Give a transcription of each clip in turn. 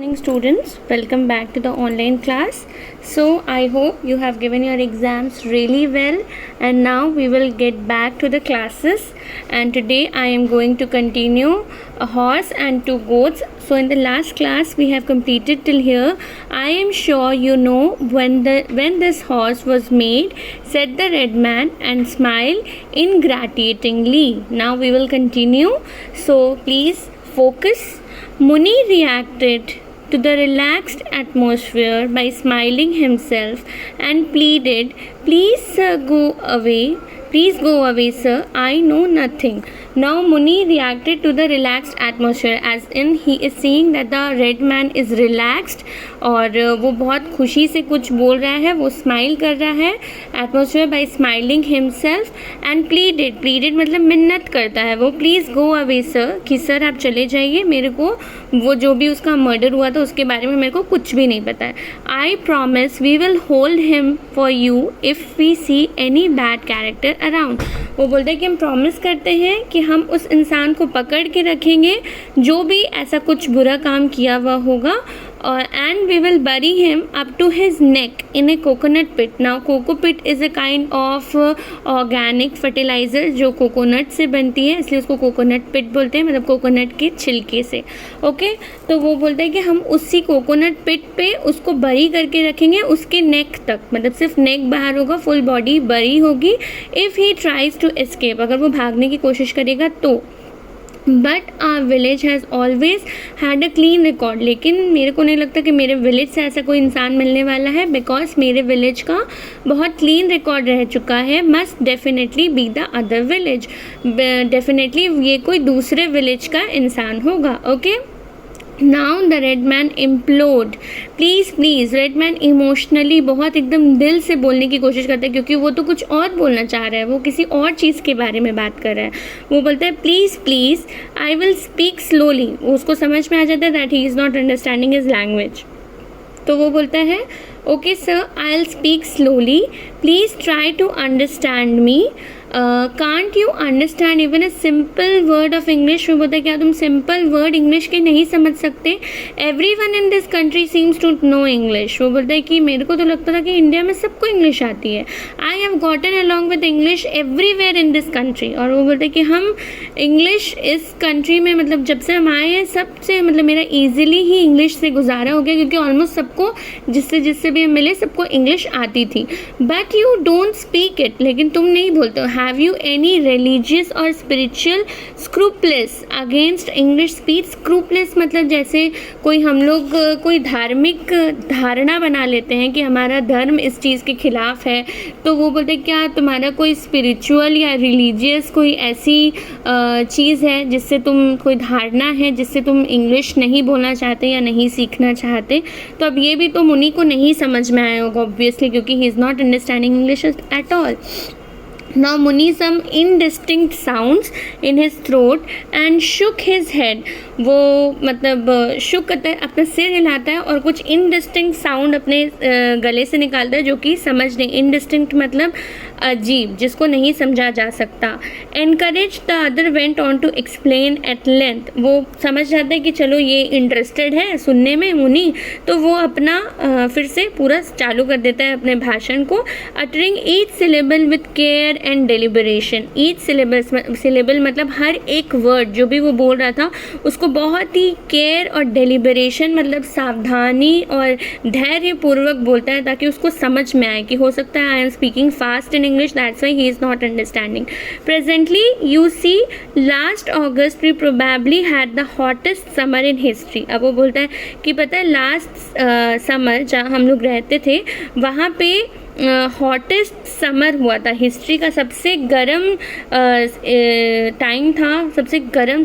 Morning students, welcome back to the online class. So I hope you have given your exams really well, and now we will get back to the classes, and today I am going to continue a horse and two goats. So in the last class we have completed till here. I am sure you know when this horse was made, said the red man and smiled ingratiatingly. Now we will continue, so please focus. Muni reacted to the relaxed atmosphere by smiling himself and pleaded, "Please, sir, go away. Please go away, sir. I know nothing." Now Muni reacted to the relaxed atmosphere, as in he is seeing that the red man is relaxed और वो बहुत खुशी से कुछ बोल रहा है, वो स्माइल कर रहा है atmosphere bye smiling himself and pleaded मतलब मिन्नत करता है वो, प्लीज़ गो अवे सर, कि सर आप चले जाइए, मेरे को वो जो भी उसका मर्डर हुआ था उसके बारे में मेरे को कुछ भी नहीं पता है। I promise we will hold him for you if we see any bad character around. वो बोलते हैं कि हम प्रॉमिस करते हैं कि हम उस इंसान को पकड़ के रखेंगे जो भी ऐसा कुछ बुरा काम किया हुआ होगा, and we will bury him up to his neck in a coconut pit. Now coconut is a kind of organic fertilizer जो कोकोनट से बनती है, इसलिए उसको कोकोनट पिट बोलते हैं, मतलब कोकोनट के छिलके से। ओके, तो वो बोलते हैं कि हम उसी कोकोनट पिट पे उसको बरी करके रखेंगे उसके नेक तक, मतलब सिर्फ नेक बाहर होगा, फुल बॉडी बरी होगी। If he tries to escape, अगर वो भागने की कोशिश करेगा तो। But our village has always had a clean record, लेकिन मेरे को नहीं लगता कि मेरे विलेज से ऐसा कोई इंसान मिलने वाला है, बिकॉज मेरे विलेज का बहुत क्लीन रिकॉर्ड रह चुका है। Must definitely be the other village, definitely ये कोई दूसरे विलेज का इंसान होगा। Okay, now the red man implode, please. Red man emotionally बहुत एकदम दिल से बोलने की कोशिश करता है, क्योंकि वो तो कुछ और बोलना चाह रहा है, वो किसी और चीज़ के बारे में बात कर रहा है। वो बोलता है please I will speak slowly. उसको समझ में आ जाता है that he is not understanding his language, तो वो बोलता है okay sir I will speak slowly, please try to understand me. Can't you understand even a simple word of English. वो बोलता है क्या तुम सिंपल वर्ड इंग्लिश के नहीं समझ सकते? Everyone in this country seems to know English. वो बोलता है कि मेरे को तो लगता था कि इंडिया में सबको इंग्लिश आती है। I have gotten along with English everywhere in this country. और वो बोलता है कि हम इंग्लिश इस कंट्री में, मतलब जब से हम आए हैं सबसे, मतलब मेरा ईजिली ही इंग्लिश से गुजारा हो गया, क्योंकि ऑलमोस्ट सबको जिससे भी हम मिले सबको इंग्लिश आती थी। But you don't speak it, लेकिन तुम नहीं बोलते हो। हैव यू एनी रिलीजियस और स्पिरिचुअल स्क्रूपलेस अगेंस्ट इंग्लिश स्पीच? स्क्रूपलेस मतलब जैसे कोई हम लोग कोई धार्मिक धारणा बना लेते हैं कि हमारा धर्म इस चीज़ के खिलाफ है, तो वो बोलते हैं क्या तुम्हारा कोई स्पिरिचुअल या रिलीजियस कोई ऐसी चीज़ है जिससे तुम, कोई धारणा है जिससे तुम इंग्लिश नहीं बोलना चाहते या नहीं सीखना चाहते? तो अब ये भी तो मुनि को नहीं समझ में आया होगा ऑब्वियसली, क्योंकि ही is not understanding English at all. Now Muni some indistinct sounds in his throat and shook his head. वो मतलब शुक करता है, अपना सिर हिलाता है और कुछ इनडिस्टिंक्ट साउंड अपने गले से निकालता है जो कि समझ नहीं, इनडिस्टिंक्ट मतलब अजीब, जिसको नहीं समझा जा सकता। Encourage the other went on to explain at length. वो समझ जाता है कि चलो ये इंटरेस्टेड है सुनने में मुनि, तो वो अपना फिर से पूरा चालू कर देता है अपने भाषण को। Uttering each syllable with care and deliberation. Each syllable मतलब हर एक वर्ड जो भी वो बोल रहा था उसको बहुत ही केयर और डेलिबरेशन मतलब सावधानी और धैर्य पूर्वक बोलता है, ताकि उसको समझ में आए कि हो सकता है I am speaking fast in English, that's why he is not understanding. Presently you see last August we probably had the hottest summer in history. अब वो बोलता है कि पता है लास्ट समर जहाँ हम लोग रहते थे वहाँ पे हॉटेस्ट समर हुआ था, हिस्ट्री का सबसे गर्म टाइम था, सबसे गर्म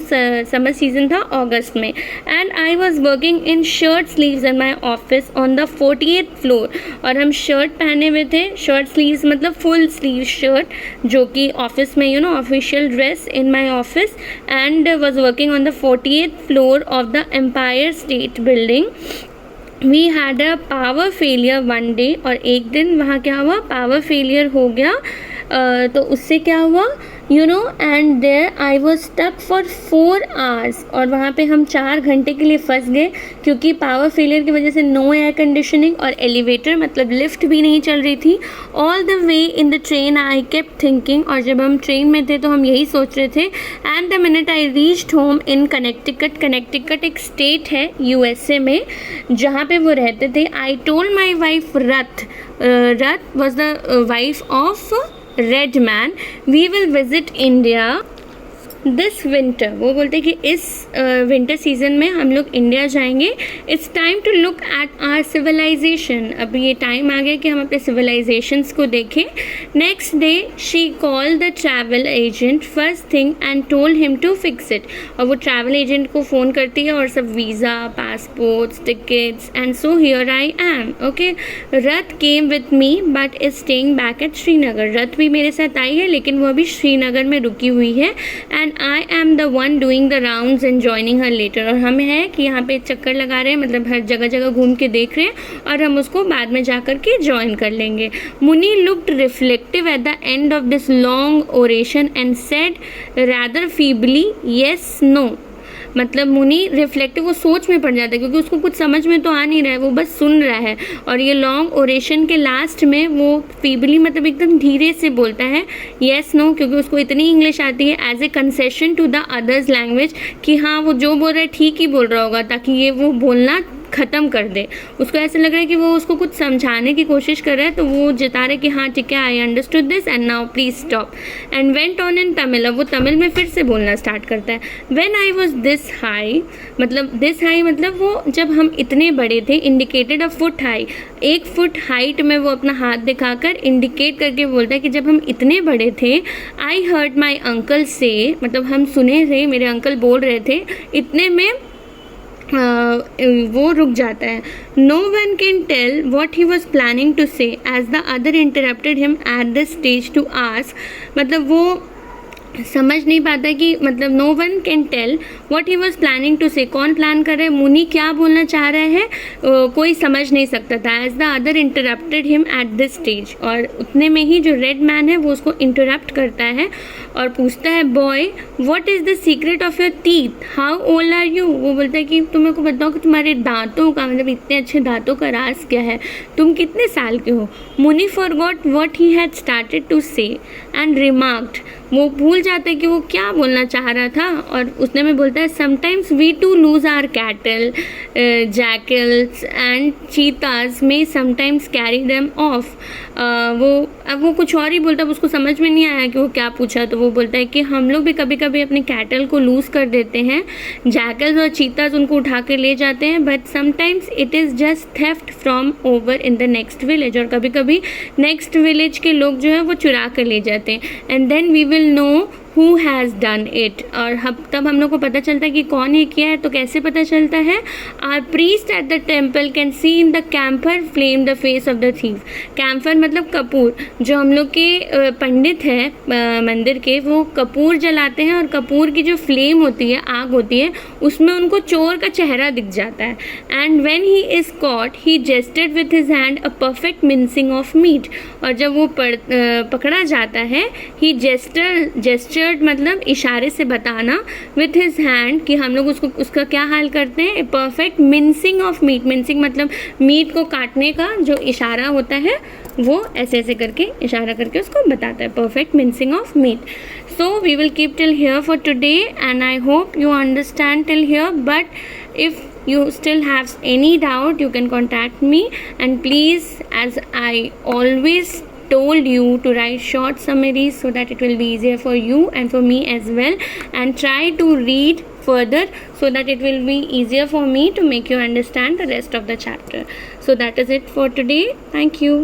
समर सीजन था अगस्त में। And I was working in shirt sleeves in my office on the 48th floor. और हम शर्ट पहने हुए थे, शर्ट स्लीव्स मतलब फुल स्लीव शर्ट, जो कि ऑफिस में official dress in my office, and was working on the 48th floor of the Empire State building. We had a power failure one day. और एक दिन वहाँ क्या हुआ, पावर फेलियर हो गया। तो उससे क्या हुआ, and there I was stuck for 4 hours, और वहाँ पे हम 4 घंटे के लिए फंस गए क्योंकि पावर फेलियर की वजह से नो एयर कंडीशनिंग और एलिवेटर मतलब लिफ्ट भी नहीं चल रही थी. All the way in the train I kept thinking, और जब हम ट्रेन में थे तो हम यही सोच रहे थे. And the minute I reached home in Connecticut, Connecticut एक स्टेट है USA में जहाँ पे वो रहते थे. I told my wife Ruth, Ruth was the wife of red man, we will visit India this winter. वो बोलते कि इस विंटर सीजन में हम लोग इंडिया जाएंगे. It's time to look at our civilisation. अब ये टाइम आ गया कि हम अपने सिविलाइजेशंस को देखें. Next day she called the travel agent first thing and told him to fix it. और वो ट्रैवल एजेंट को फ़ोन करती है और सब visa, passports, tickets and so here I am. Okay, Rath came with me but is staying back at Srinagar. Rath भी मेरे साथ आई है लेकिन वो अभी श्रीनगर में रुकी हुई है. And I am the one doing the rounds and joining her later. और हम है कि यहाँ पे चक्कर लगा रहे हैं, मतलब हर जगह जगह घूम के देख रहे हैं और हम उसको बाद में जा कर के ज्वाइन कर लेंगे. मुनि looked reflective at the end of this long oration and said rather feebly yes no. मतलब मुनि रिफ्लेक्टिव, वो सोच में पड़ जाता है क्योंकि उसको कुछ समझ में तो आ नहीं रहा है, वो बस सुन रहा है. और ये लॉन्ग ओरेशन के लास्ट में वो फीबली मतलब एकदम धीरे से बोलता है येस नो, क्योंकि उसको इतनी इंग्लिश आती है as a concession to the others language कि हाँ वो जो बोल रहा है ठीक ही बोल रहा होगा ताकि ये वो बोलना ख़त्म कर दे. उसको ऐसा लग रहा है कि वो उसको कुछ समझाने की कोशिश कर रहा है, तो वो जता रहा है कि हाँ ठीक है, I understood this and now please stop. And went on in Tamil. अब वो तमिल में फिर से बोलना स्टार्ट करता है. When I was this high, मतलब दिस हाई मतलब वो जब हम इतने बड़े थे, indicated a foot high, 1 foot height में वो अपना हाथ दिखाकर इंडिकेट करके बोलता है कि जब हम इतने बड़े थे. आई हर्ड माई अंकल से, मतलब हम सुने थे, मेरे अंकल बोल रहे थे. इतने में वो रुक जाता है. No one can tell what he was planning to say as the other interrupted him at the stage to ask. मतलब वो समझ नहीं पाता कि मतलब no one can tell what he was planning to say. कौन प्लान कर रहा है, मुनि क्या बोलना चाह रहा है, कोई समझ नहीं सकता था. As the other interrupted him at this stage. और उतने में ही जो रेड मैन है वो उसको इंटरप्ट करता है और पूछता है boy what is the secret of your teeth, how old are you. वो बोलता है कि तुम मेरे को बताओ कि तुम्हारे दांतों का, मतलब इतने अच्छे दांतों का राज क्या है, तुम कितने साल के हो. Muni forgot what he had started to say and remarked. वो भूल जाता है कि वो क्या बोलना चाह रहा था और उसने में बोलता है sometimes we too lose our cattle, jackals and cheetahs में समटाइम्स कैरी देम ऑफ. वो कुछ और ही बोलता है, उसको समझ में नहीं आया कि वो क्या पूछा. तो वो बोलता है कि हम लोग भी कभी कभी अपने कैटल को लूज़ कर देते हैं, जैकल्स और चीताज उनको उठा के ले जाते हैं, but sometimes it is just theft from over in the next village. और कभी कभी नेक्स्ट विलेज के लोग जो है वो चुरा कर ले जाते हैं. And then we will know who has done it. और तब हम लोग को पता चलता है कि कौन ये किया है. तो कैसे पता चलता है, our priest at the temple can see in the camphor flame the face of the thief. Camphor मतलब कपूर. जो हम लोग के पंडित हैं मंदिर के, वो कपूर जलाते हैं और कपूर की जो फ्लेम होती है, आग होती है, उसमें उनको चोर का चेहरा दिख जाता है. And when he is caught he jested with his hand a perfect mincing of meat. और जब वो पकड़ा जाता है, ही जेस्टर मतलब इशारे से बताना, विथ हिज हैंड कि हम लोग उसका क्या हाल करते हैं, perfect mincing of meet. Mincing मतलब मीट को काटने का जो इशारा होता है, वो ऐसे ऐसे करके इशारा करके उसको बताता है, perfect mincing of meat. So we will keep till here for today and I hope you understand till here. But if you still have any doubt, you can contact me. And please, as I always told you, to write short summaries so that it will be easier for you and for me as well, and try to read further so that it will be easier for me to make you understand the rest of the chapter. So that is it for today. Thank you.